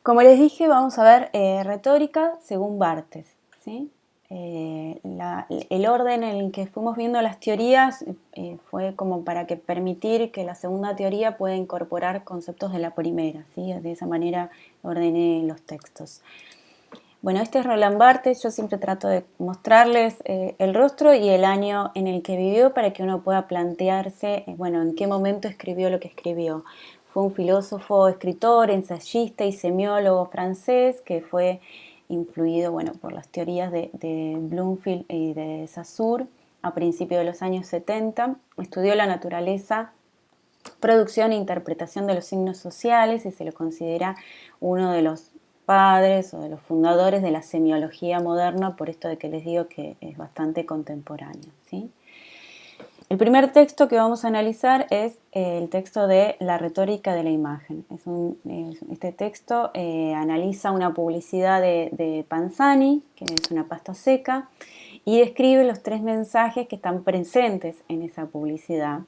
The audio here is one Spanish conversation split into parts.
Como les dije, vamos a ver retórica según Barthes, ¿sí? El orden en el que fuimos viendo las teorías fue como para permitir que la segunda teoría pueda incorporar conceptos de la primera, ¿sí? De esa manera ordené los textos. Bueno, este es Roland Barthes. Yo siempre trato de mostrarles el rostro y el año en el que vivió para que uno pueda plantearse, bueno, en qué momento escribió lo que escribió. Fue un filósofo, escritor, ensayista y semiólogo francés que fue influido, bueno, por las teorías de Bloomfield y de Saussure a principios de los años 70. Estudió la naturaleza, producción e interpretación de los signos sociales y se lo considera uno de los padres o de los fundadores de la semiología moderna, por esto de que les digo que es bastante contemporáneo, ¿sí? El primer texto que vamos a analizar es el texto de La retórica de la imagen. Este texto analiza una publicidad de Panzani, que es una pasta seca, y describe los 3 mensajes que están presentes en esa publicidad.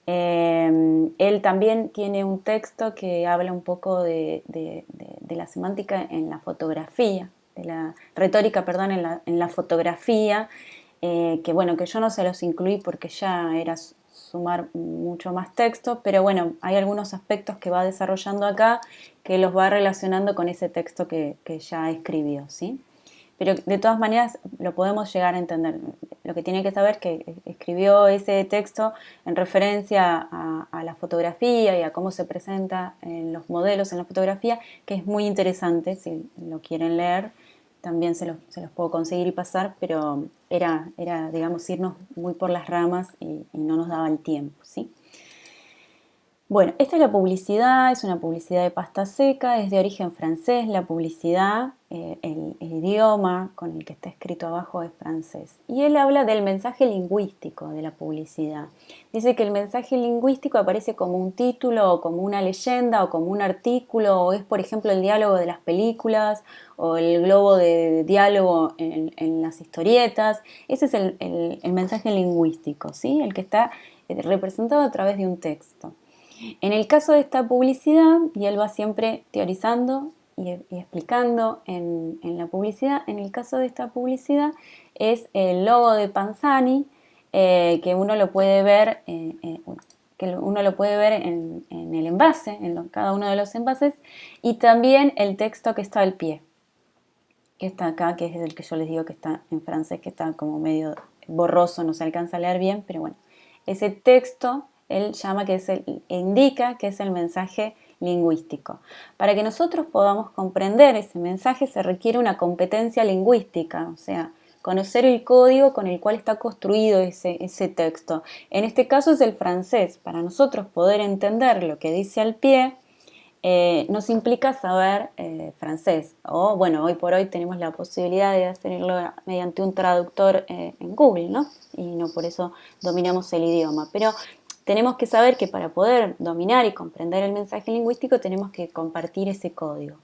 Él también tiene un texto que habla un poco de la semántica en la fotografía, de la retórica, perdón, en la fotografía, que bueno, que yo no se los incluí porque ya era sumar mucho más texto, pero bueno, hay algunos aspectos que va desarrollando acá que los va relacionando con ese texto que ya escribió, ¿sí? Pero de todas maneras lo podemos llegar a entender. Lo que tiene que saber es que escribió ese texto en referencia a la fotografía y a cómo se presenta en los modelos en la fotografía, que es muy interesante. Si lo quieren leer, también se los puedo conseguir y pasar, pero era digamos, irnos muy por las ramas y no nos daba el tiempo, ¿sí? Bueno, esta es la publicidad, es una publicidad de pasta seca, es de origen francés la publicidad, el idioma con el que está escrito abajo es francés. Y él habla del mensaje lingüístico de la publicidad. Dice que el mensaje lingüístico aparece como un título o como una leyenda o como un artículo, o es por ejemplo el diálogo de las películas o el globo de diálogo en las historietas. Ese es el mensaje lingüístico, ¿sí? El que está representado a través de un texto. En el caso de esta publicidad, y él va siempre teorizando y explicando en la publicidad, en el caso de esta publicidad es el logo de Panzani, que uno lo puede ver, en el envase, cada uno de los envases, y también el texto que está al pie, que está acá, que es el que yo les digo que está en francés, que está como medio borroso, no se alcanza a leer bien, pero bueno, ese texto él llama indica que es el mensaje lingüístico. Para que nosotros podamos comprender ese mensaje se requiere una competencia lingüística, o sea, conocer el código con el cual está construido ese texto. En este caso es el francés. Para nosotros poder entender lo que dice al pie, nos implica saber francés. O bueno, hoy por hoy tenemos la posibilidad de hacerlo mediante un traductor en Google, ¿no? Y no por eso dominamos el idioma. Pero tenemos que saber que para poder dominar y comprender el mensaje lingüístico tenemos que compartir ese código.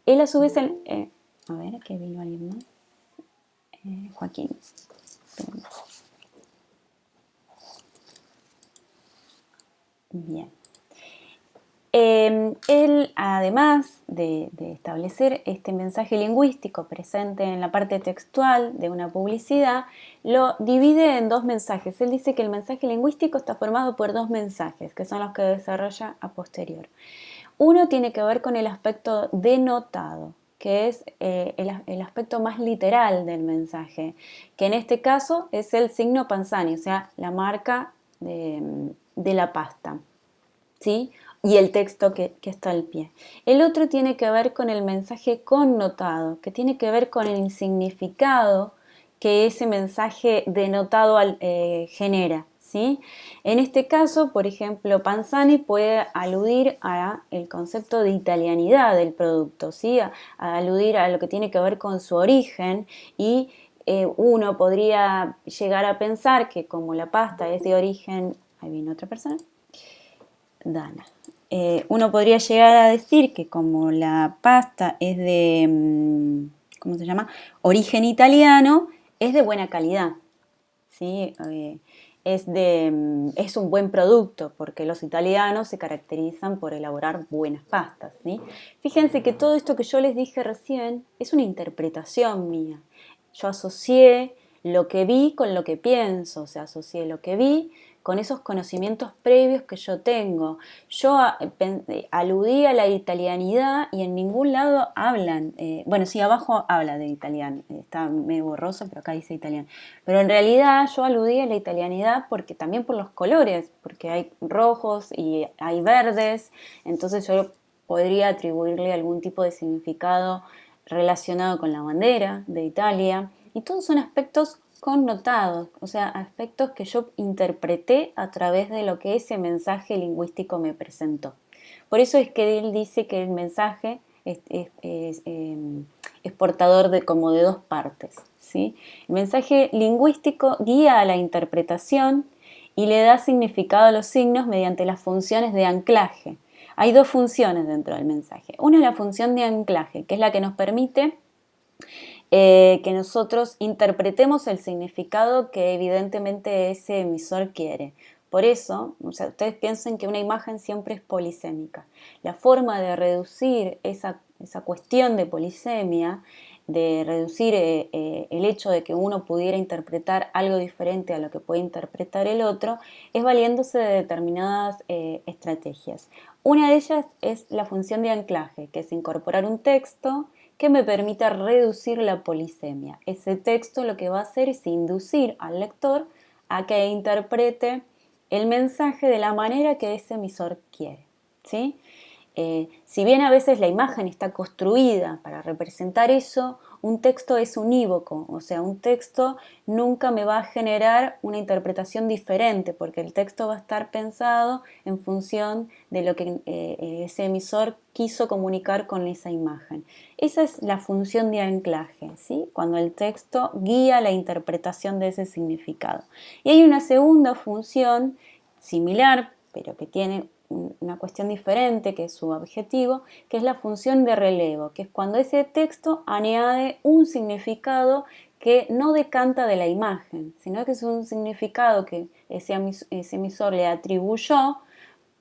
Él a su vez, a ver, aquí vino alguien más. Joaquín. Bien. Él, además de establecer este mensaje lingüístico presente en la parte textual de una publicidad, lo divide en 2 mensajes. Él dice que el mensaje lingüístico está formado por 2 mensajes, que son los que desarrolla a posterior. Uno tiene que ver con el aspecto denotado, que es el aspecto más literal del mensaje, que en este caso es el signo Panzani, o sea, la marca de la pasta, ¿sí? Y el texto que está al pie. El otro tiene que ver con el mensaje connotado, que tiene que ver con el significado que ese mensaje denotado genera, ¿sí? En este caso, por ejemplo, Panzani puede aludir a el concepto de italianidad del producto, ¿sí? A aludir a lo que tiene que ver con su origen y uno podría llegar a pensar que como la pasta es de origen... Ahí viene otra persona. Dana. Uno podría llegar a decir que como la pasta es de, ¿cómo se llama? Origen italiano, es de buena calidad, ¿sí? es un buen producto, porque los italianos se caracterizan por elaborar buenas pastas, ¿sí? Fíjense que todo esto que yo les dije recién es una interpretación mía. Yo asocié lo que vi con lo que pienso, o sea, asocié lo que vi con esos conocimientos previos que yo tengo. Yo aludí a la italianidad y en ningún lado hablan, bueno, sí, abajo habla de italiano, está medio borroso, pero acá dice italiano. Pero en realidad yo aludí a la italianidad porque también por los colores, porque hay rojos y hay verdes, entonces yo podría atribuirle algún tipo de significado relacionado con la bandera de Italia, y todos son aspectos connotados, o sea, aspectos que yo interpreté a través de lo que ese mensaje lingüístico me presentó. Por eso es que él dice que el mensaje es portador como de dos partes, ¿sí? El mensaje lingüístico guía a la interpretación y le da significado a los signos mediante las funciones de anclaje. Hay dos funciones dentro del mensaje. Una es la función de anclaje, que es la que nos permite que nosotros interpretemos el significado que evidentemente ese emisor quiere. Por eso, o sea, ustedes piensen que una imagen siempre es polisémica. La forma de reducir esa cuestión de polisemia, de reducir el hecho de que uno pudiera interpretar algo diferente a lo que puede interpretar el otro, es valiéndose de determinadas estrategias. Una de ellas es la función de anclaje, que es incorporar un texto que me permita reducir la polisemia. Ese texto lo que va a hacer es inducir al lector a que interprete el mensaje de la manera que ese emisor quiere, ¿sí? Si bien a veces la imagen está construida para representar eso, un texto es unívoco, o sea, un texto nunca me va a generar una interpretación diferente, porque el texto va a estar pensado en función de lo que ese emisor quiso comunicar con esa imagen. Esa es la función de anclaje, ¿sí? Cuando el texto guía la interpretación de ese significado. Y hay una segunda función similar, pero que tiene una cuestión diferente, que es su objetivo, que es la función de relevo, que es cuando ese texto añade un significado que no decanta de la imagen, sino que es un significado que ese emisor le atribuyó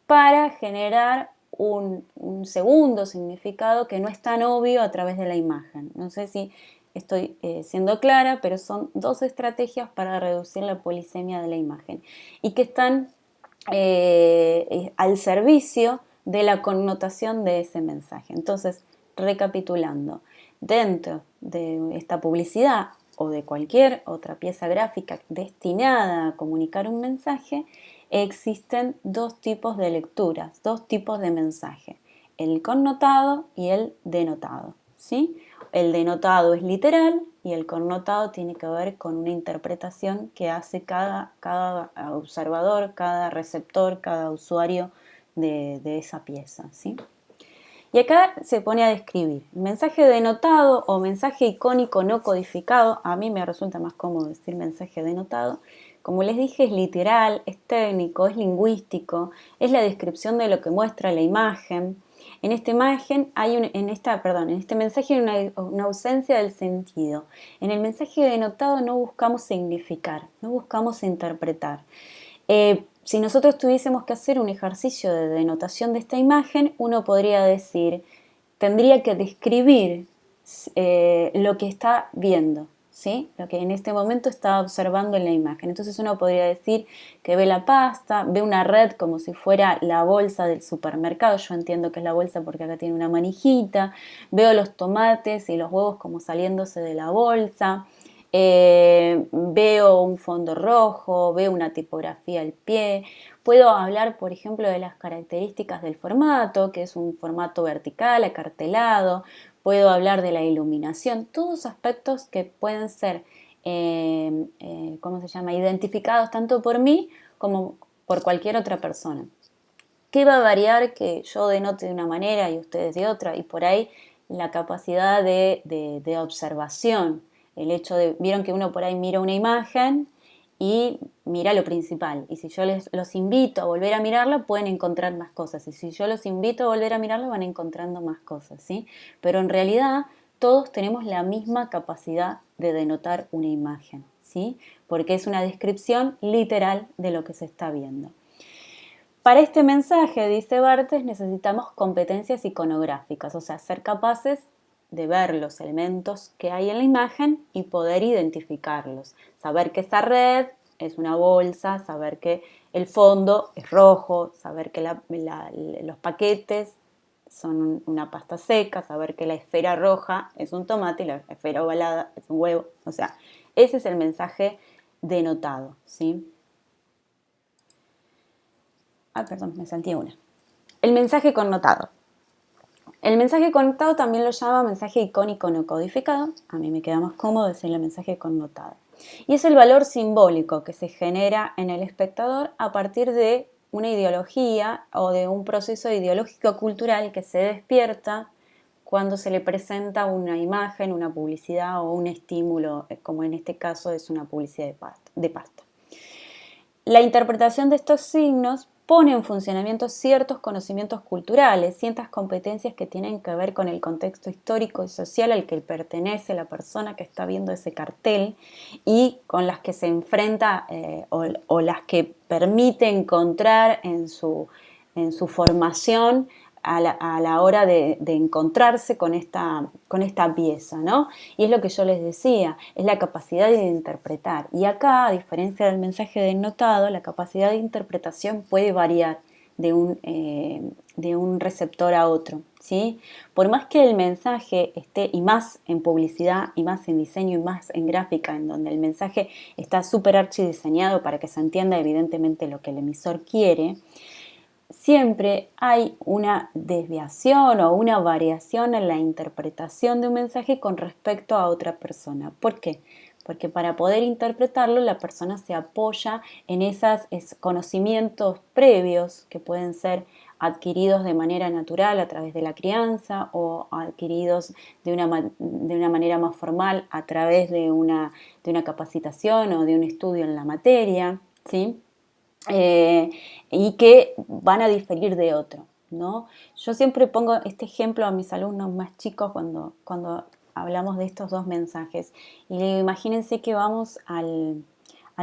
para generar un segundo significado que no es tan obvio a través de la imagen. No sé si estoy siendo clara, pero son dos estrategias para reducir la polisemia de la imagen y que están al servicio de la connotación de ese mensaje. Entonces, recapitulando, dentro de esta publicidad o de cualquier otra pieza gráfica destinada a comunicar un mensaje, existen dos tipos de lecturas, dos tipos de mensaje, el connotado y el denotado, ¿sí? El denotado es literal y el connotado tiene que ver con una interpretación que hace cada observador, cada receptor, cada usuario de esa pieza, ¿sí? Y acá se pone a describir mensaje denotado o mensaje icónico no codificado. A mí me resulta más cómodo decir mensaje denotado. Como les dije, es literal, es técnico, es lingüístico, es la descripción de lo que muestra la imagen. En esta imagen en este mensaje hay una ausencia del sentido. En el mensaje denotado no buscamos significar, no buscamos interpretar. Si nosotros tuviésemos que hacer un ejercicio de denotación de esta imagen, uno podría decir, tendría que describir lo que está viendo, ¿sí? Lo que en este momento está observando en la imagen. Entonces uno podría decir que ve la pasta, ve una red como si fuera la bolsa del supermercado. Yo entiendo que es la bolsa porque acá tiene una manijita. Veo los tomates y los huevos como saliéndose de la bolsa. Veo un fondo rojo, veo una tipografía al pie. Puedo hablar, por ejemplo, de las características del formato, que es un formato vertical, acartelado. Puedo hablar de la iluminación, todos aspectos que pueden ser, ¿cómo se llama?, identificados tanto por mí como por cualquier otra persona. ¿Qué va a variar que yo denote de una manera y ustedes de otra? Y por ahí la capacidad de observación, el hecho de, vieron que uno por ahí mira una imagen y mira lo principal, y si yo los invito a volver a mirarla pueden encontrar más cosas, y si yo los invito a volver a mirarla van encontrando más cosas, ¿sí? Pero en realidad todos tenemos la misma capacidad de denotar una imagen, ¿sí? Porque es una descripción literal de lo que se está viendo. Para este mensaje, dice Barthes, necesitamos competencias iconográficas, o sea, ser capaces de ver los elementos que hay en la imagen y poder identificarlos. Saber que esa red es una bolsa, saber que el fondo es rojo, saber que los paquetes son una pasta seca, saber que la esfera roja es un tomate y la esfera ovalada es un huevo. O sea, ese es el mensaje denotado, ¿sí? Perdón, me salté una. El mensaje connotado. El mensaje connotado también lo llama mensaje icónico no codificado. A mí me queda más cómodo decirle mensaje connotado. Y es el valor simbólico que se genera en el espectador a partir de una ideología o de un proceso ideológico cultural que se despierta cuando se le presenta una imagen, una publicidad o un estímulo, como en este caso es una publicidad de pasta. La interpretación de estos signos pone en funcionamiento ciertos conocimientos culturales, ciertas competencias que tienen que ver con el contexto histórico y social al que pertenece la persona que está viendo ese cartel y con las que se enfrenta o las que permite encontrar en su formación a la hora de encontrarse con esta pieza, ¿no? Y es lo que yo les decía, es la capacidad de interpretar. Y acá, a diferencia del mensaje denotado, la capacidad de interpretación puede variar de un receptor a otro, ¿sí? Por más que el mensaje esté, y más en publicidad, y más en diseño, y más en gráfica, en donde el mensaje está súper archidiseñado para que se entienda evidentemente lo que el emisor quiere, siempre hay una desviación o una variación en la interpretación de un mensaje con respecto a otra persona. ¿Por qué? Porque para poder interpretarlo la persona se apoya en esos conocimientos previos que pueden ser adquiridos de manera natural a través de la crianza o adquiridos de una manera más formal a través de una capacitación o de un estudio en la materia, ¿sí? Y que van a diferir de otro, ¿no? Yo siempre pongo este ejemplo a mis alumnos más chicos cuando hablamos de estos dos mensajes. Y le digo, imagínense que vamos al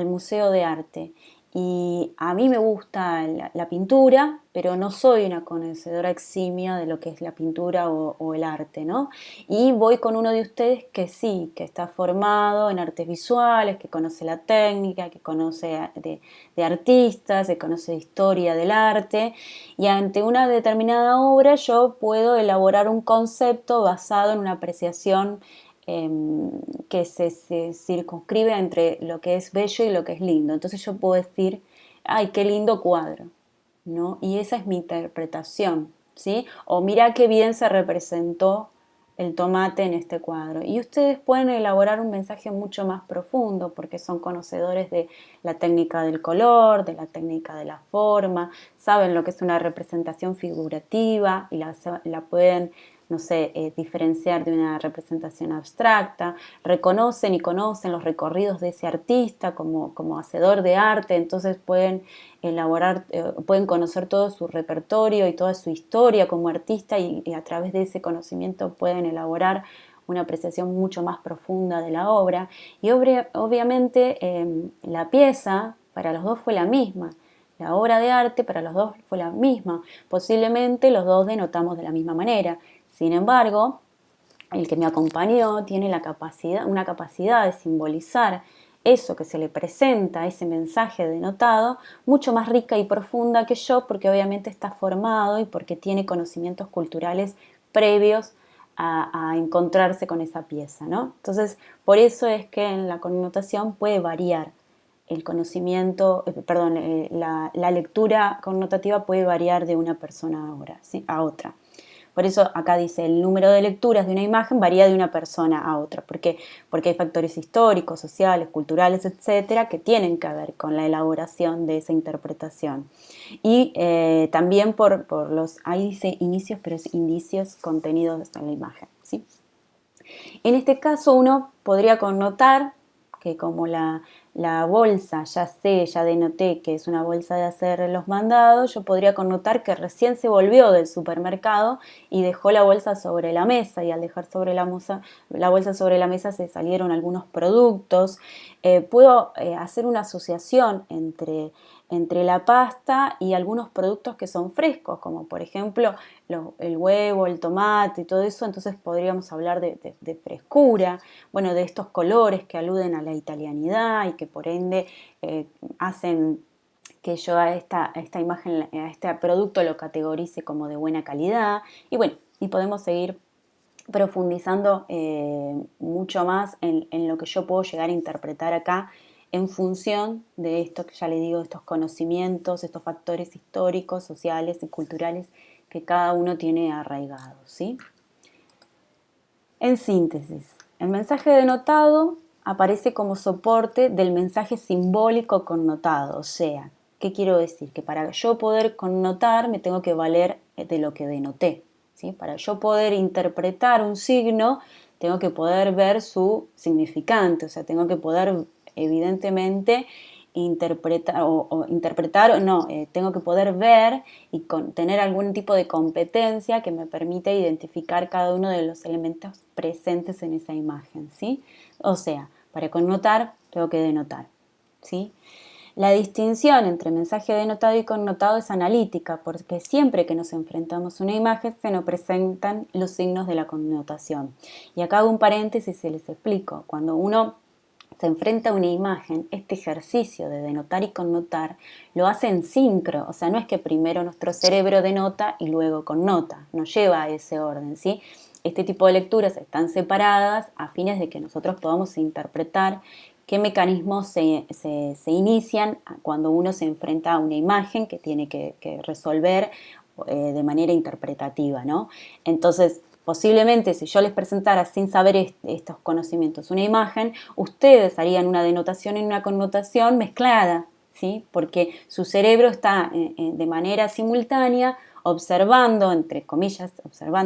Museo de Arte y a mí me gusta la pintura, pero no soy una conocedora eximia de lo que es la pintura o el arte, ¿no? Y voy con uno de ustedes que sí, que está formado en artes visuales, que conoce la técnica, que conoce de artistas, que conoce de historia del arte, y ante una determinada obra yo puedo elaborar un concepto basado en una apreciación que se circunscribe entre lo que es bello y lo que es lindo. Entonces yo puedo decir, ay, qué lindo cuadro, ¿no? Y esa es mi interpretación, ¿sí? O mira qué bien se representó el tomate en este cuadro. Y ustedes pueden elaborar un mensaje mucho más profundo porque son conocedores de la técnica del color, de la técnica de la forma, saben lo que es una representación figurativa y la pueden, no sé, diferenciar de una representación abstracta, reconocen y conocen los recorridos de ese artista como hacedor de arte, entonces pueden elaborar, pueden conocer todo su repertorio y toda su historia como artista y a través de ese conocimiento pueden elaborar una apreciación mucho más profunda de la obra y obviamente la pieza para los dos fue la misma. La obra de arte para los dos fue la misma. Posiblemente los dos denotamos de la misma manera. Sin embargo, el que me acompañó tiene una capacidad de simbolizar eso que se le presenta, ese mensaje denotado, mucho más rica y profunda que yo, porque obviamente está formado y porque tiene conocimientos culturales previos a encontrarse con esa pieza, ¿no? Entonces, por eso es que en la connotación puede variar el conocimiento, la lectura connotativa puede variar de una persona a otra. Por eso acá dice, el número de lecturas de una imagen varía de una persona a otra. ¿Por qué? Porque hay factores históricos, sociales, culturales, etcétera, que tienen que ver con la elaboración de esa interpretación. Y también ahí dice inicios, pero es indicios contenidos en la imagen, ¿sí? En este caso uno podría connotar que como la bolsa, ya denoté que es una bolsa de hacer los mandados, yo podría connotar que recién se volvió del supermercado y dejó la bolsa sobre la mesa, y al dejar la bolsa sobre la mesa se salieron algunos productos. Puedo hacer una asociación entre la pasta y algunos productos que son frescos, como por ejemplo el huevo, el tomate y todo eso. Entonces podríamos hablar de frescura, bueno, de estos colores que aluden a la italianidad y que por ende hacen que yo a esta imagen, a este producto lo categorice como de buena calidad. Y bueno, y podemos seguir profundizando mucho más en lo que yo puedo llegar a interpretar acá en función de esto que ya le digo, estos conocimientos, estos factores históricos, sociales y culturales que cada uno tiene arraigados, ¿sí? En síntesis, el mensaje denotado aparece como soporte del mensaje simbólico connotado, o sea, ¿qué quiero decir? Que para yo poder connotar me tengo que valer de lo que denoté, ¿sí? Para yo poder interpretar un signo, tengo que poder ver su significante, o sea, tengo que poder evidentemente tengo que poder ver y tener algún tipo de competencia que me permita identificar cada uno de los elementos presentes en esa imagen, ¿sí? O sea, para connotar tengo que denotar, ¿sí? La distinción entre mensaje denotado y connotado es analítica, porque siempre que nos enfrentamos a una imagen se nos presentan los signos de la connotación. Y acá hago un paréntesis y les explico. Cuando uno se enfrenta a una imagen, este ejercicio de denotar y connotar lo hace en sincro, o sea, no es que primero nuestro cerebro denota y luego connota, no lleva a ese orden, ¿sí? Este tipo de lecturas están separadas a fines de que nosotros podamos interpretar qué mecanismos se inician cuando uno se enfrenta a una imagen que tiene que resolver de manera interpretativa, ¿no? Entonces, posiblemente si yo les presentara sin saber estos conocimientos una imagen, ustedes harían una denotación y una connotación mezclada, ¿sí? Porque su cerebro está de manera simultánea observando, entre comillas,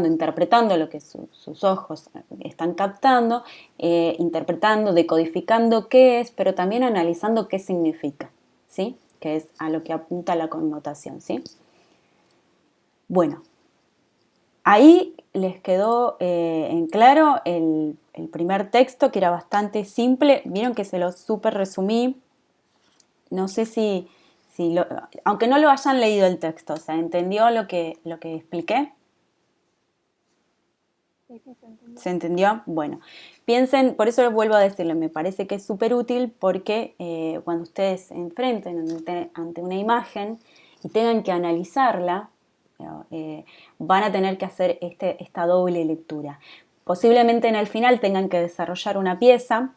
interpretando lo que sus ojos están captando, interpretando, decodificando qué es, pero también analizando qué significa, ¿sí? Que es a lo que apunta la connotación, ¿sí? Bueno, ahí les quedó en claro el primer texto, que era bastante simple. Vieron que se lo súper resumí. No sé aunque no lo hayan leído el texto, o sea, ¿entendió lo que expliqué? Sí, sí, se entendió. ¿Se entendió? Bueno, piensen, por eso les vuelvo a decirles, me parece que es súper útil porque cuando ustedes se enfrenten ante una imagen y tengan que analizarla, van a tener que hacer esta doble lectura. Posiblemente en el final tengan que desarrollar una pieza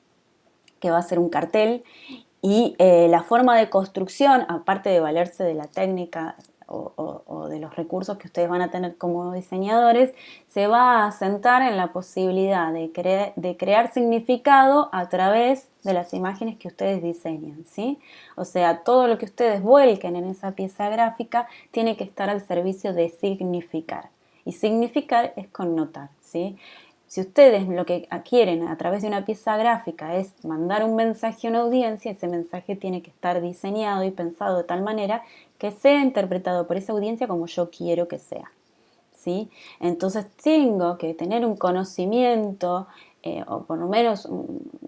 que va a ser un cartel, y la forma de construcción, aparte de valerse de la técnica o de los recursos que ustedes van a tener como diseñadores, se va a asentar en la posibilidad de crear significado a través de las imágenes que ustedes diseñan, ¿sí? O sea, todo lo que ustedes vuelquen en esa pieza gráfica tiene que estar al servicio de significar. Y significar es connotar, ¿sí? Si ustedes lo que quieren a través de una pieza gráfica es mandar un mensaje a una audiencia, ese mensaje tiene que estar diseñado y pensado de tal manera que sea interpretado por esa audiencia como yo quiero que sea, ¿sí? Entonces tengo que tener un conocimiento o por lo menos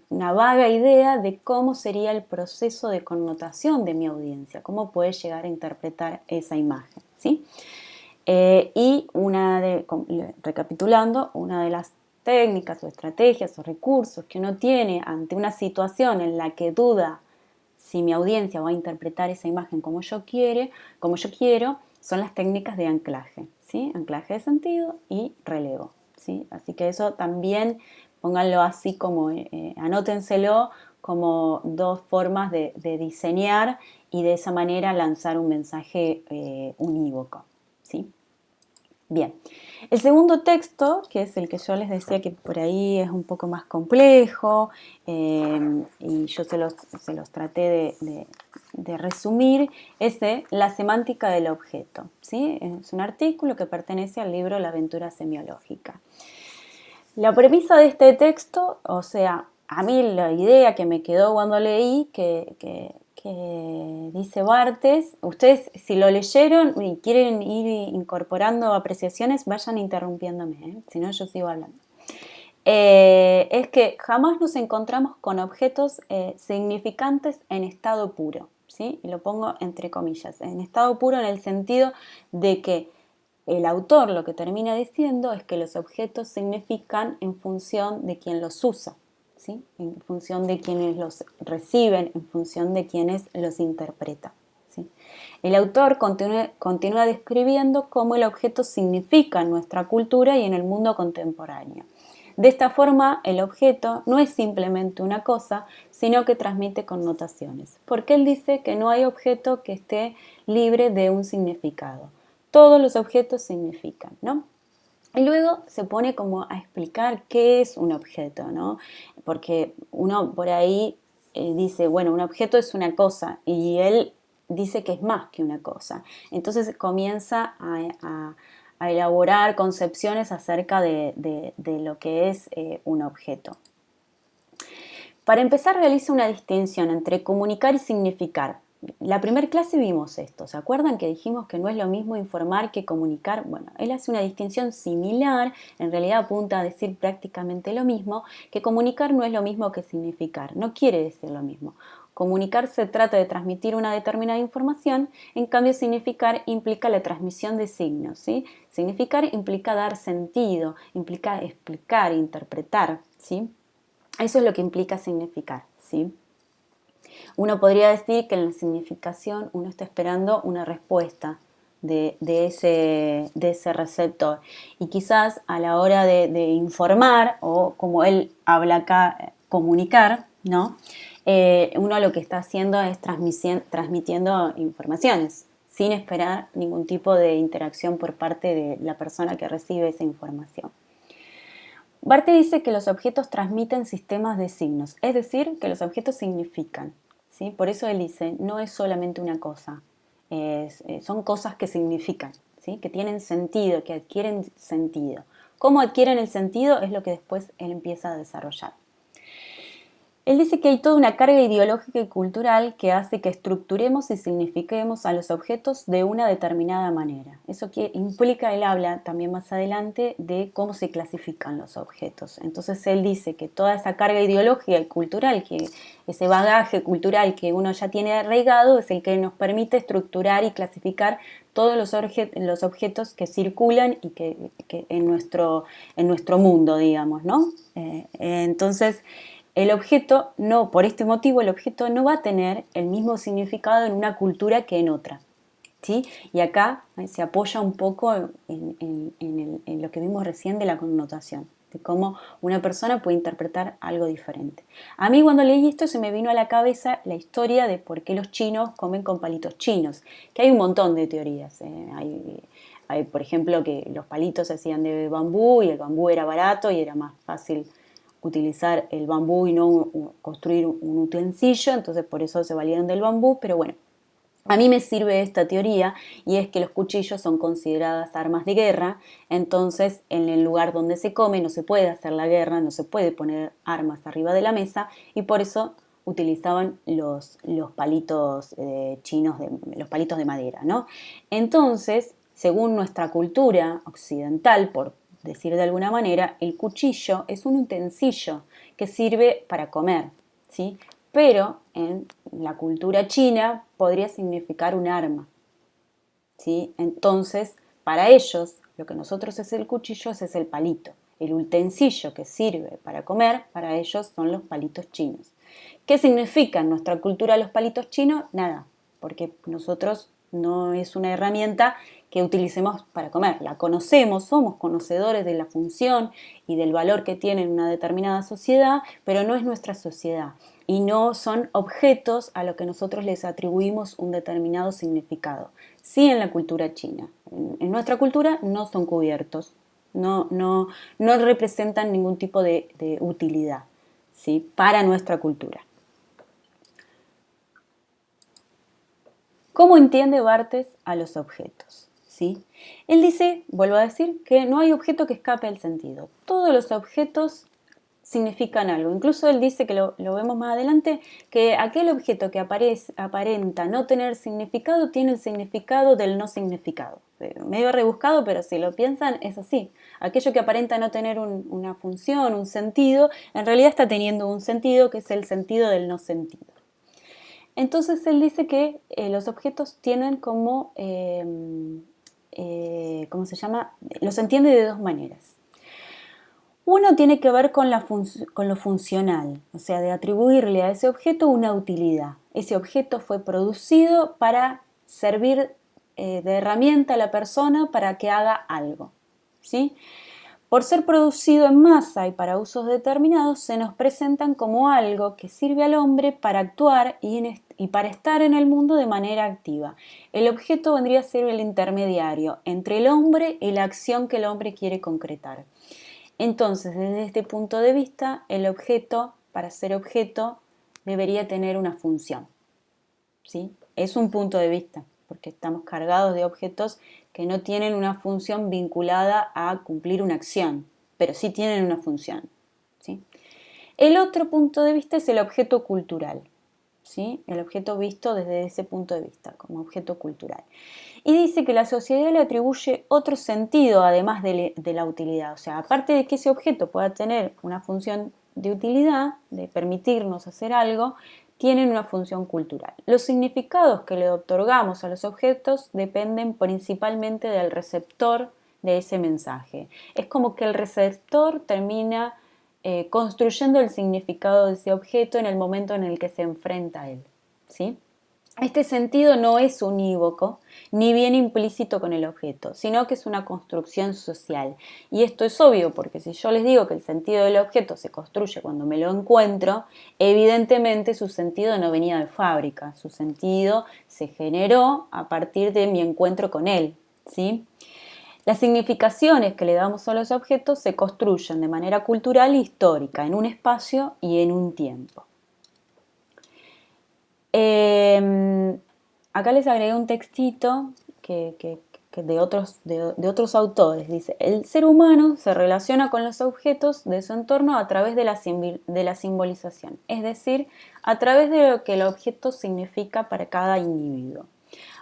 una vaga idea de cómo sería el proceso de connotación de mi audiencia, cómo puede llegar a interpretar esa imagen, ¿sí? Y recapitulando, una de las técnicas o estrategias o recursos que uno tiene ante una situación en la que duda si mi audiencia va a interpretar esa imagen como yo quiero, son las técnicas de anclaje, ¿sí? Anclaje de sentido y relevo, ¿sí? Así que eso también pónganlo así como, anótenselo como dos formas de diseñar y de esa manera lanzar un mensaje unívoco, ¿sí? Bien, el segundo texto, que es el que yo les decía que por ahí es un poco más complejo, y yo se los traté de resumir, es La semántica del objeto, ¿sí? Es un artículo que pertenece al libro La aventura semiológica. La premisa de este texto, o sea, a mí la idea que me quedó cuando leí, que dice Barthes, ustedes si lo leyeron y quieren ir incorporando apreciaciones, vayan interrumpiéndome, si no yo sigo hablando. Es que jamás nos encontramos con objetos significantes en estado puro, ¿sí? Y lo pongo entre comillas, en estado puro en el sentido de que el autor lo que termina diciendo es que los objetos significan en función de quien los usa, ¿sí? En función de quienes los reciben, en función de quienes los interpretan, ¿sí? El autor continúa describiendo cómo el objeto significa en nuestra cultura y en el mundo contemporáneo. De esta forma, el objeto no es simplemente una cosa, sino que transmite connotaciones, porque él dice que no hay objeto que esté libre de un significado. Todos los objetos significan, ¿no? Y luego se pone como a explicar qué es un objeto, ¿no? Porque uno por ahí dice, bueno, un objeto es una cosa, y él dice que es más que una cosa. Entonces comienza a elaborar concepciones acerca de lo que es un objeto. Para empezar, realiza una distinción entre comunicar y significar. La primera clase vimos esto, ¿se acuerdan que dijimos que no es lo mismo informar que comunicar? Bueno, él hace una distinción similar, en realidad apunta a decir prácticamente lo mismo, que comunicar no es lo mismo que significar, no quiere decir lo mismo. Comunicar se trata de transmitir una determinada información, en cambio significar implica la transmisión de signos, ¿sí? Significar implica dar sentido, implica explicar, interpretar, ¿sí? Eso es lo que implica significar, ¿sí? Uno podría decir que en la significación uno está esperando una respuesta de ese receptor. Y quizás a la hora de informar, o como él habla acá, comunicar, ¿no? Uno lo que está haciendo es transmitiendo informaciones, sin esperar ningún tipo de interacción por parte de la persona que recibe esa información. Barthes dice que los objetos transmiten sistemas de signos, es decir, que los objetos significan, ¿sí? Por eso él dice, no es solamente una cosa, son cosas que significan, ¿sí? Que tienen sentido, que adquieren sentido. ¿Cómo adquieren el sentido? Es lo que después él empieza a desarrollar. Él dice que hay toda una carga ideológica y cultural que hace que estructuremos y signifiquemos a los objetos de una determinada manera. Eso que implica, él habla también más adelante de cómo se clasifican los objetos. Entonces él dice que toda esa carga ideológica y cultural, que ese bagaje cultural que uno ya tiene arraigado, es el que nos permite estructurar y clasificar todos los objetos que circulan y que en nuestro mundo, digamos, ¿no? Entonces, el objeto no, por este motivo, el objeto no va a tener el mismo significado en una cultura que en otra, ¿sí? Y acá se apoya un poco en lo que vimos recién de la connotación, de cómo una persona puede interpretar algo diferente. A mí cuando leí esto se me vino a la cabeza la historia de por qué los chinos comen con palitos chinos, que hay un montón de teorías. Hay, por ejemplo, que los palitos se hacían de bambú y el bambú era barato y era más fácil utilizar el bambú y no construir un utensilio, entonces por eso se valieron del bambú, pero bueno, a mí me sirve esta teoría y es que los cuchillos son consideradas armas de guerra, entonces en el lugar donde se come no se puede hacer la guerra, no se puede poner armas arriba de la mesa y por eso utilizaban los palitos chinos, los palitos de madera, ¿no? Entonces, según nuestra cultura occidental, por decir de alguna manera, el cuchillo es un utensilio que sirve para comer, ¿sí? Pero en la cultura china podría significar un arma, ¿sí? Entonces, para ellos, lo que nosotros es el cuchillo, ese es el palito. El utensilio que sirve para comer, para ellos son los palitos chinos. ¿Qué significa en nuestra cultura los palitos chinos? Nada, porque nosotros no es una herramienta que utilicemos para comer. La conocemos, somos conocedores de la función y del valor que tiene en una determinada sociedad, pero no es nuestra sociedad y no son objetos a los que nosotros les atribuimos un determinado significado. Sí en la cultura china. En nuestra cultura no son cubiertos, no representan ningún tipo de utilidad, ¿sí? Para nuestra cultura. ¿Cómo entiende Barthes a los objetos? ¿Sí? Él dice, vuelvo a decir, que no hay objeto que escape al sentido. Todos los objetos significan algo. Incluso él dice, que lo vemos más adelante, que aquel objeto que aparenta no tener significado tiene el significado del no significado. Medio rebuscado, pero si lo piensan es así. Aquello que aparenta no tener una función, un sentido, en realidad está teniendo un sentido, que es el sentido del no sentido. Entonces él dice que los objetos tienen como, ¿cómo se llama? Los entiende de dos maneras. Uno tiene que ver con lo funcional, o sea, de atribuirle a ese objeto una utilidad. Ese objeto fue producido para servir de herramienta a la persona para que haga algo, ¿sí? Por ser producido en masa y para usos determinados, se nos presentan como algo que sirve al hombre para actuar y para estar en el mundo de manera activa. El objeto vendría a ser el intermediario entre el hombre y la acción que el hombre quiere concretar. Entonces, desde este punto de vista, el objeto, para ser objeto, debería tener una función, ¿sí? Es un punto de vista, porque estamos cargados de objetos que no tienen una función vinculada a cumplir una acción, pero sí tienen una función, ¿sí? El otro punto de vista es el objeto cultural, ¿sí? El objeto visto desde ese punto de vista, como objeto cultural. Y dice que la sociedad le atribuye otro sentido además de la utilidad. O sea, aparte de que ese objeto pueda tener una función de utilidad, de permitirnos hacer algo, tienen una función cultural. Los significados que le otorgamos a los objetos dependen principalmente del receptor de ese mensaje. Es como que el receptor termina construyendo el significado de ese objeto en el momento en el que se enfrenta a él, ¿sí? Este sentido no es unívoco ni viene implícito con el objeto, sino que es una construcción social. Y esto es obvio porque si yo les digo que el sentido del objeto se construye cuando me lo encuentro, evidentemente su sentido no venía de fábrica, su sentido se generó a partir de mi encuentro con él, ¿sí? Las significaciones que le damos a los objetos se construyen de manera cultural e histórica, en un espacio y en un tiempo. Acá les agregué un textito que de otros autores. Dice, el ser humano se relaciona con los objetos de su entorno a través de la simbolización, es decir, a través de lo que el objeto significa para cada individuo.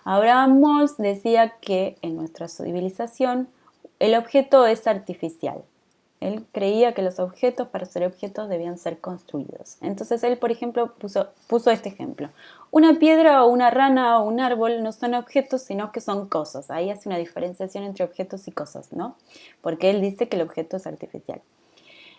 Abraham Mols decía que en nuestra civilización el objeto es artificial. Él creía que los objetos, para ser objetos, debían ser construidos. Entonces él, por ejemplo, puso este ejemplo. Una piedra o una rana o un árbol no son objetos, sino que son cosas. Ahí hace una diferenciación entre objetos y cosas, ¿no? Porque él dice que el objeto es artificial.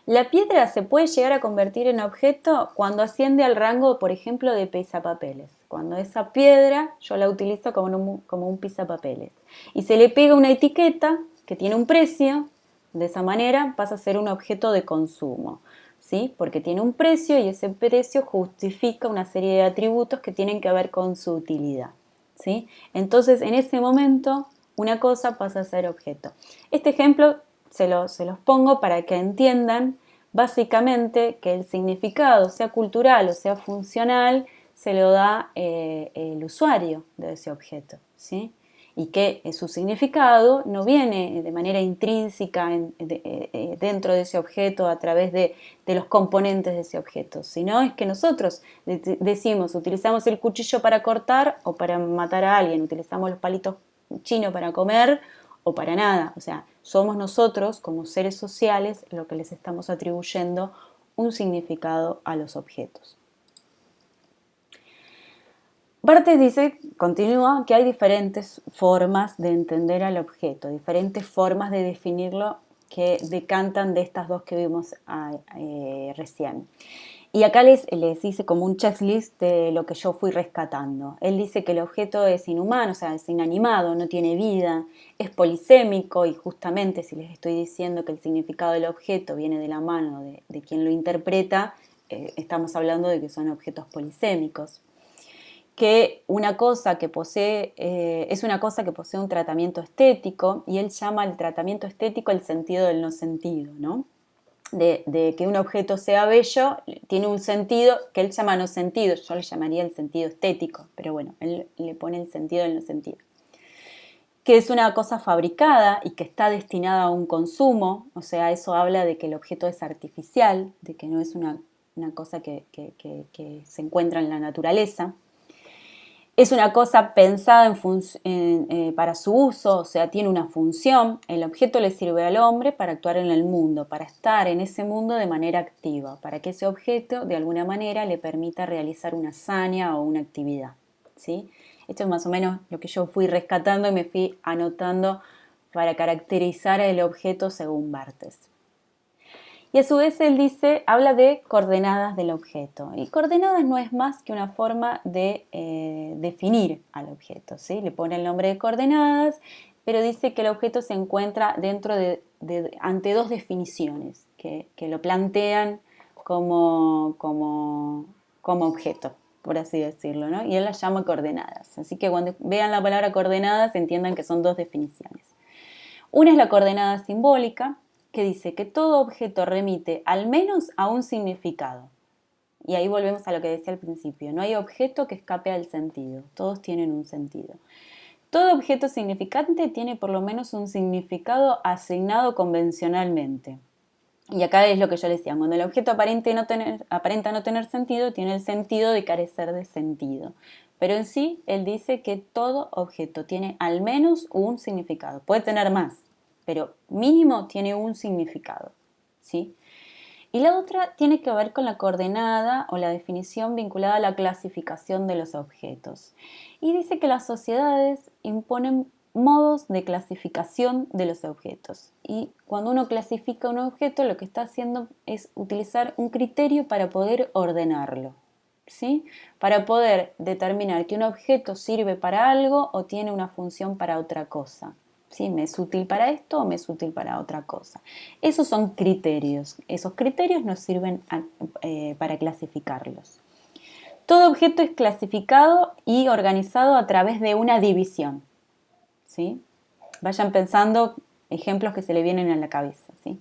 La piedra se puede llegar a convertir en objeto cuando asciende al rango, por ejemplo, de pisapapeles. Cuando esa piedra yo la utilizo como un pisapapeles. Y se le pega una etiqueta que tiene un precio. De esa manera pasa a ser un objeto de consumo, ¿sí? Porque tiene un precio y ese precio justifica una serie de atributos que tienen que ver con su utilidad, ¿sí? Entonces, en ese momento, una cosa pasa a ser objeto. Este ejemplo se los pongo para que entiendan básicamente que el significado, sea cultural o sea funcional, se lo da el usuario de ese objeto, ¿sí? Y que su significado no viene de manera intrínseca dentro de ese objeto a través de los componentes de ese objeto, sino es que nosotros decimos, utilizamos el cuchillo para cortar o para matar a alguien, utilizamos los palitos chinos para comer o para nada, o sea, somos nosotros como seres sociales lo que les estamos atribuyendo un significado a los objetos. Barthes dice, continúa, que hay diferentes formas de entender al objeto, diferentes formas de definirlo que decantan de estas dos que vimos recién. Y acá les hice como un checklist de lo que yo fui rescatando. Él dice que el objeto es inhumano, o sea, es inanimado, no tiene vida, es polisémico y justamente si les estoy diciendo que el significado del objeto viene de la mano de quien lo interpreta, estamos hablando de que son objetos polisémicos. Que una cosa que posee, es una cosa que posee un tratamiento estético y él llama al tratamiento estético el sentido del no sentido, ¿no? De que un objeto sea bello, tiene un sentido que él llama no sentido, yo le llamaría el sentido estético, pero bueno, él le pone el sentido del no sentido. que es una cosa fabricada y que está destinada a un consumo, o sea, eso habla de que el objeto es artificial, de que no es una cosa que se encuentra en la naturaleza. Es una cosa pensada para su uso, o sea, tiene una función. El objeto le sirve al hombre para actuar en el mundo, para estar en ese mundo de manera activa, para que ese objeto de alguna manera le permita realizar una hazaña o una actividad, ¿sí? Esto es más o menos lo que yo fui rescatando y me fui anotando para caracterizar el objeto según Barthes. Y a su vez él habla de coordenadas del objeto. Y coordenadas no es más que una forma de definir al objeto, ¿sí? Le pone el nombre de coordenadas, pero dice que el objeto se encuentra ante dos definiciones que lo plantean como objeto, por así decirlo, ¿no? Y él las llama coordenadas. Así que cuando vean la palabra coordenadas entiendan que son dos definiciones. Una es la coordenada simbólica, que dice que todo objeto remite al menos a un significado. Y ahí volvemos a lo que decía al principio. No hay objeto que escape al sentido. Todos tienen un sentido. Todo objeto significante tiene por lo menos un significado asignado convencionalmente. Y acá es lo que yo le decía. Cuando el objeto aparenta no tener sentido, tiene el sentido de carecer de sentido. Pero en sí, él dice que todo objeto tiene al menos un significado. Puede tener más, pero mínimo tiene un significado, ¿sí? Y la otra tiene que ver con la coordenada o la definición vinculada a la clasificación de los objetos. Y dice que las sociedades imponen modos de clasificación de los objetos. Y cuando uno clasifica un objeto, lo que está haciendo es utilizar un criterio para poder ordenarlo, ¿sí? Para poder determinar que un objeto sirve para algo o tiene una función para otra cosa. ¿Sí? ¿Me es útil para esto o me es útil para otra cosa? Esos son criterios. Esos criterios nos sirven para clasificarlos. Todo objeto es clasificado y organizado a través de una división, ¿sí? Vayan pensando ejemplos que se le vienen a la cabeza, ¿sí?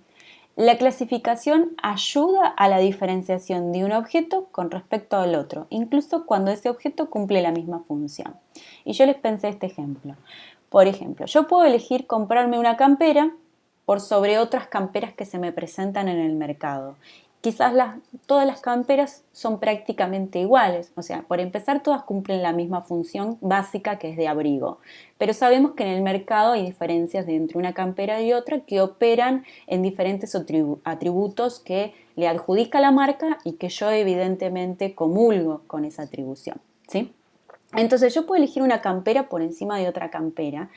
La clasificación ayuda a la diferenciación de un objeto con respecto al otro, incluso cuando ese objeto cumple la misma función. Y yo les pensé este ejemplo. Por ejemplo, yo puedo elegir comprarme una campera por sobre otras camperas que se me presentan en el mercado. Quizás todas las camperas son prácticamente iguales, o sea, por empezar todas cumplen la misma función básica que es de abrigo, pero sabemos que en el mercado hay diferencias entre una campera y otra que operan en diferentes atributos que le adjudica la marca y que yo evidentemente comulgo con esa atribución, ¿sí? Entonces yo puedo elegir una campera por encima de otra campera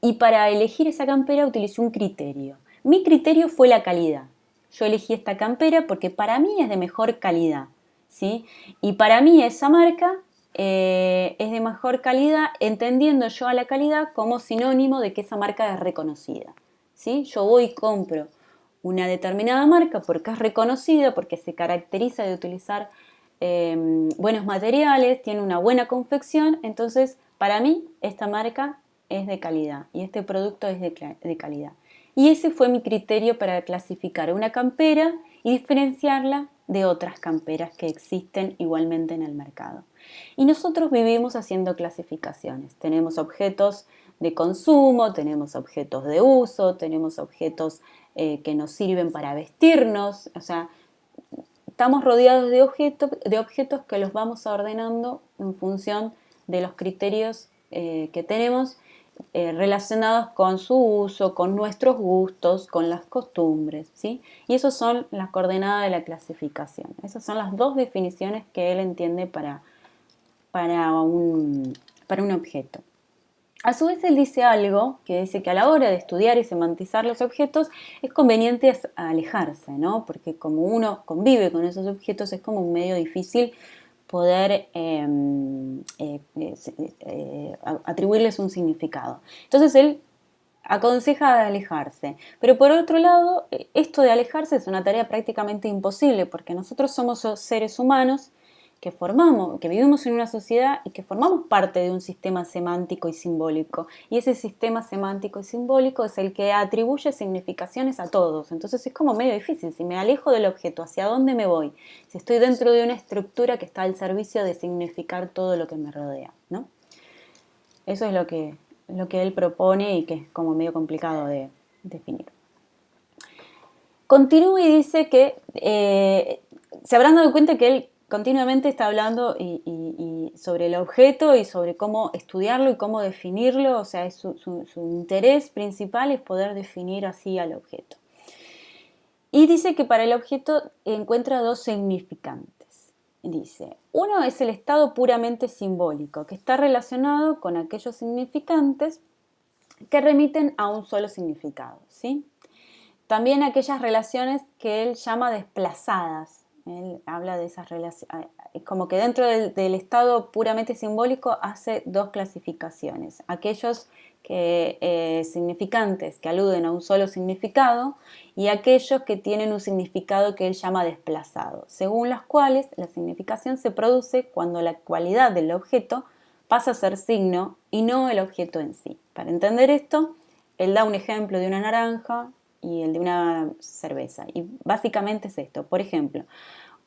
y para elegir esa campera utilicé un criterio. Mi criterio fue la calidad. Yo elegí esta campera porque para mí es de mejor calidad, ¿sí? Y para mí esa marca es de mejor calidad, entendiendo yo a la calidad como sinónimo de que esa marca es reconocida, ¿sí? Yo voy y compro una determinada marca porque es reconocida, porque se caracteriza de utilizar buenos materiales, tiene una buena confección, entonces para mí esta marca es de calidad y este producto es de calidad. Y ese fue mi criterio para clasificar una campera y diferenciarla de otras camperas que existen igualmente en el mercado. Y nosotros vivimos haciendo clasificaciones. Tenemos objetos de consumo, tenemos objetos de uso, tenemos objetos que nos sirven para vestirnos, o sea, estamos rodeados de objetos que los vamos ordenando en función de los criterios que tenemos relacionados con su uso, con nuestros gustos, con las costumbres, ¿sí? Y esas son las coordenadas de la clasificación. Esas son las dos definiciones que él entiende para un objeto. A su vez, él dice algo que dice que a la hora de estudiar y semantizar los objetos es conveniente alejarse, ¿no? Porque como uno convive con esos objetos es como un medio difícil poder atribuirles un significado. Entonces él aconseja alejarse, pero por otro lado, esto de alejarse es una tarea prácticamente imposible porque nosotros somos seres humanos que vivimos en una sociedad y que formamos parte de un sistema semántico y simbólico. Y ese sistema semántico y simbólico es el que atribuye significaciones a todos. Entonces es como medio difícil. Si me alejo del objeto, ¿hacia dónde me voy? Si estoy dentro de una estructura que está al servicio de significar todo lo que me rodea, ¿no? Eso es lo que lo que él propone y que es como medio complicado de definir. Continúa y dice que se habrán dado cuenta que él continuamente está hablando y sobre el objeto y sobre cómo estudiarlo y cómo definirlo, o sea, su interés principal es poder definir así al objeto. Y dice que para el objeto encuentra dos significantes. Dice, uno es el estado puramente simbólico, que está relacionado con aquellos significantes que remiten a un solo significado, ¿sí? También aquellas relaciones que él llama desplazadas. Él habla de esas relaciones, como que dentro del estado puramente simbólico hace dos clasificaciones. Aquellos significantes que aluden a un solo significado y aquellos que tienen un significado que él llama desplazado, según las cuales la significación se produce cuando la cualidad del objeto pasa a ser signo y no el objeto en sí. Para entender esto, él da un ejemplo de una naranja y el de una cerveza. Y básicamente es esto. Por ejemplo,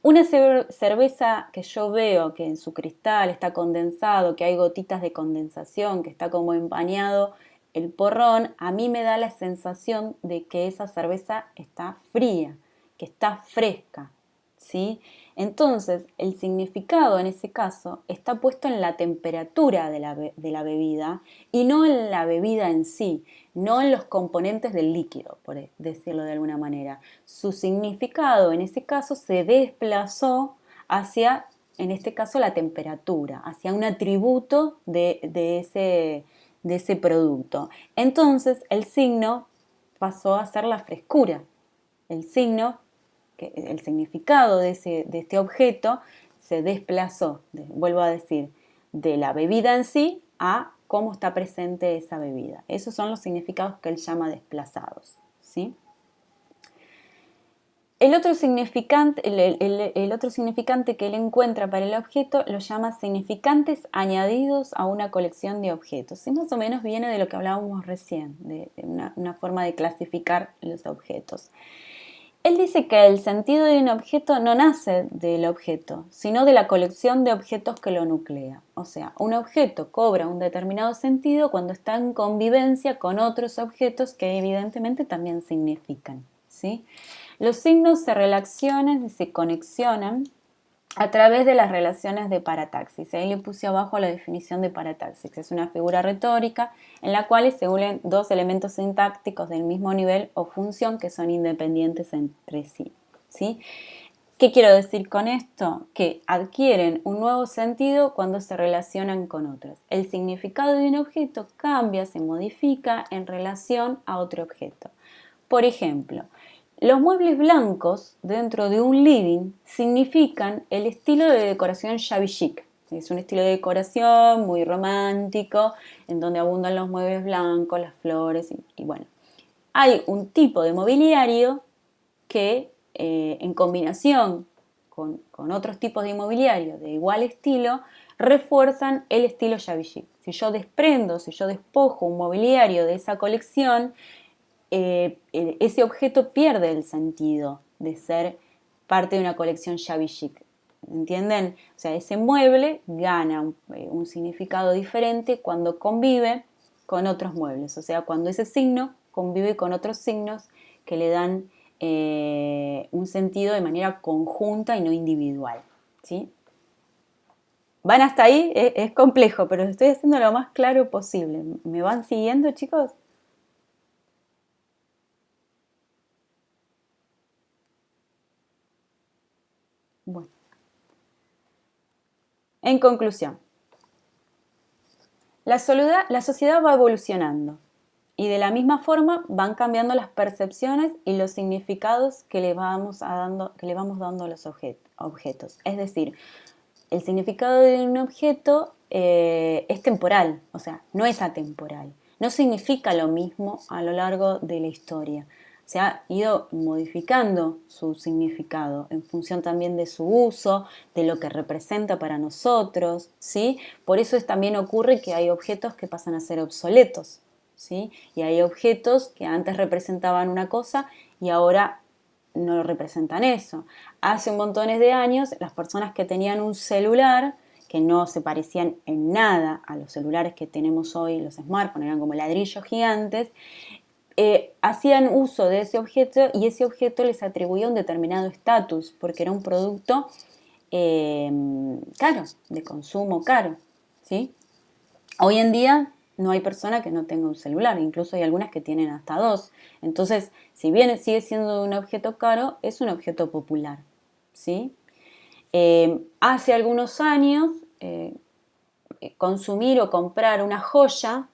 una cerveza que yo veo que en su cristal está condensado, que hay gotitas de condensación, que está como empañado el porrón, a mí me da la sensación de que esa cerveza está fría, que está fresca, ¿sí? Entonces, el significado en ese caso está puesto en la temperatura de la bebida y no en la bebida en sí, no en los componentes del líquido, por decirlo de alguna manera. Su significado en ese caso se desplazó hacia, en este caso, la temperatura, hacia un atributo de ese producto. Entonces, el signo pasó a ser la frescura. El signo, el significado de este objeto se desplazó, vuelvo a decir, de la bebida en sí a cómo está presente esa bebida. Esos son los significados que él llama desplazados, ¿sí? El otro significante que él encuentra para el objeto lo llama significantes añadidos a una colección de objetos. Y más o menos viene de lo que hablábamos recién, de una forma de clasificar los objetos. Él dice que el sentido de un objeto no nace del objeto, sino de la colección de objetos que lo nuclea. O sea, un objeto cobra un determinado sentido cuando está en convivencia con otros objetos que evidentemente también significan, ¿sí? Los signos se relacionan y se conexionan a través de las relaciones de parataxis. Ahí le puse abajo la definición de parataxis. Es una figura retórica en la cual se unen dos elementos sintácticos del mismo nivel o función que son independientes entre sí, ¿sí? ¿Qué quiero decir con esto? Que adquieren un nuevo sentido cuando se relacionan con otros. El significado de un objeto cambia, se modifica en relación a otro objeto. Por ejemplo, los muebles blancos dentro de un living significan el estilo de decoración shabby chic. Es un estilo de decoración muy romántico, en donde abundan los muebles blancos, las flores y bueno. Hay un tipo de mobiliario que en combinación con otros tipos de mobiliario de igual estilo, refuerzan el estilo shabby chic. Si yo despojo un mobiliario de esa colección, ese objeto pierde el sentido de ser parte de una colección shabby chic. ¿Entienden? O sea, ese mueble gana un significado diferente cuando convive con otros muebles. O sea, cuando ese signo convive con otros signos que le dan un sentido de manera conjunta y no individual, ¿sí? ¿Van hasta ahí? Es complejo, pero lo estoy haciendo lo más claro posible. ¿Me van siguiendo, chicos? Bueno, en conclusión, la sociedad va evolucionando y de la misma forma van cambiando las percepciones y los significados que le vamos dando a los objetos. Es decir, el significado de un objeto es temporal, o sea, no es atemporal. No significa lo mismo a lo largo de la historia. Se ha ido modificando su significado en función también de su uso, de lo que representa para nosotros, ¿sí? Por eso también ocurre que hay objetos que pasan a ser obsoletos, ¿sí? Y hay objetos que antes representaban una cosa y ahora no representan eso. Hace un montón de años, las personas que tenían un celular que no se parecían en nada a los celulares que tenemos hoy, los smartphones, eran como ladrillos gigantes, hacían uso de ese objeto y ese objeto les atribuía un determinado estatus, porque era un producto caro, de consumo caro, ¿sí? Hoy en día no hay persona que no tenga un celular, incluso hay algunas que tienen hasta dos. Entonces, si bien sigue siendo un objeto caro, es un objeto popular, ¿sí? Hace algunos años, consumir o comprar una joya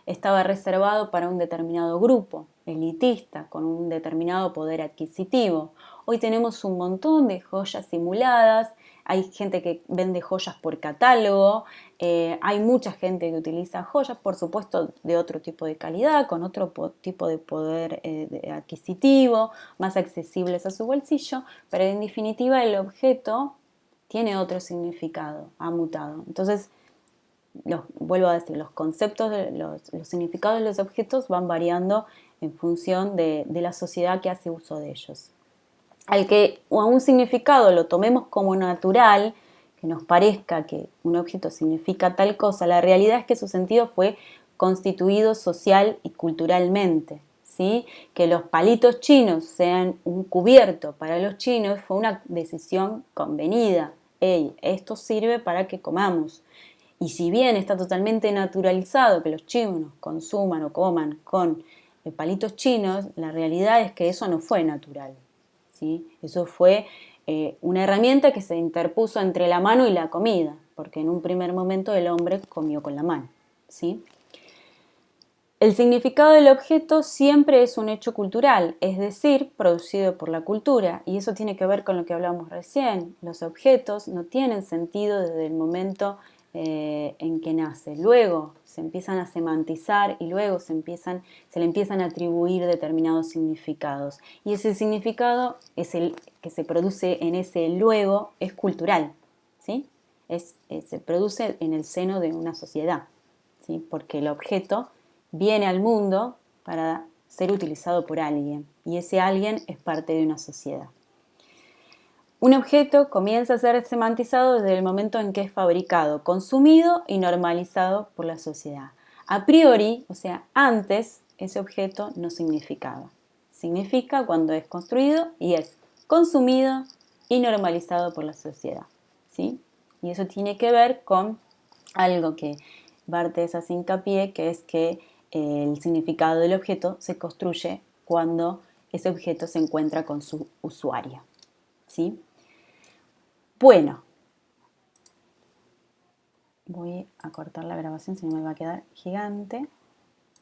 estaba reservado para un determinado grupo elitista con un determinado poder adquisitivo. Hoy tenemos un montón de joyas simuladas, hay gente que vende joyas por catálogo, hay mucha gente que utiliza joyas, por supuesto, de otro tipo de calidad, con otro tipo de poder adquisitivo, más accesibles a su bolsillo, pero en definitiva el objeto tiene otro significado, ha mutado. Entonces, vuelvo a decir, los conceptos, los significados de los objetos van variando en función de la sociedad que hace uso de ellos. Al que a un significado lo tomemos como natural, que nos parezca que un objeto significa tal cosa, la realidad es que su sentido fue constituido social y culturalmente. ¿Sí? Que los palitos chinos sean un cubierto para los chinos fue una decisión convenida. Hey, esto sirve para que comamos. Y si bien está totalmente naturalizado que los chinos consuman o coman con palitos chinos, la realidad es que eso no fue natural, ¿sí? Eso fue una herramienta que se interpuso entre la mano y la comida, porque en un primer momento el hombre comió con la mano, ¿sí? El significado del objeto siempre es un hecho cultural, es decir, producido por la cultura, y eso tiene que ver con lo que hablamos recién. Los objetos no tienen sentido desde el momento en que nace. Luego se empiezan a semantizar y luego se le empiezan a atribuir determinados significados. Y ese significado es el que se produce en ese luego, es cultural, ¿sí? Se produce en el seno de una sociedad, ¿sí? Porque el objeto viene al mundo para ser utilizado por alguien y ese alguien es parte de una sociedad. Un objeto comienza a ser semantizado desde el momento en que es fabricado, consumido y normalizado por la sociedad. A priori, o sea, antes, ese objeto no significaba. Significa cuando es construido y es consumido y normalizado por la sociedad, ¿sí? Y eso tiene que ver con algo que Barthes hace hincapié, que es que el significado del objeto se construye cuando ese objeto se encuentra con su usuario, ¿sí? Bueno, voy a cortar la grabación, si no me va a quedar gigante.